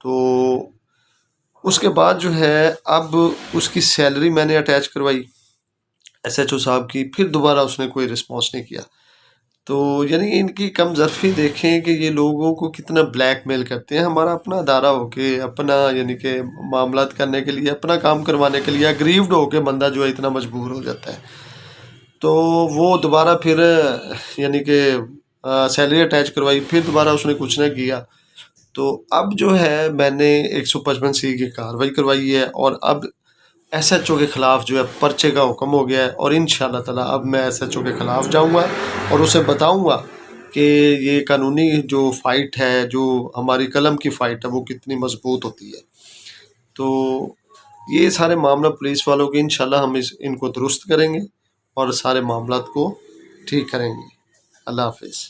تو اس کے بعد جو ہے اب اس کی سیلری میں نے اٹیچ کروائی ایس ایچ او صاحب کی، پھر دوبارہ اس نے کوئی رسپانس نہیں کیا۔ تو یعنی ان کی کم ظرفی دیکھیں کہ یہ لوگوں کو کتنا بلیک میل کرتے ہیں، ہمارا اپنا ادارہ ہو کے اپنا یعنی کہ معاملات کرنے کے لیے، اپنا کام کروانے کے لیے اگریوڈ ہو کے بندہ جو ہے اتنا مجبور ہو جاتا ہے، تو وہ دوبارہ پھر یعنی کہ سیلری اٹیچ کروائی، پھر دوبارہ اس نے کچھ نہ کیا۔ تو اب جو ہے میں نے 155 کی کارروائی کروائی ہے، اور اب ایس ایچ او کے خلاف جو ہے پرچے کا حکم ہو گیا ہے، اور ان شاء اللہ تعالیٰ اب میں ایس ایچ او کے خلاف جاؤں گا اور اسے بتاؤں گا کہ یہ قانونی جو فائٹ ہے، جو ہماری قلم کی فائٹ ہے، وہ کتنی مضبوط ہوتی ہے۔ تو یہ سارے معاملہ پولیس والوں کے انشاءاللہ ہم ان کو درست کریں گے اور سارے معاملات کو ٹھیک کریں گے۔ اللہ حافظ۔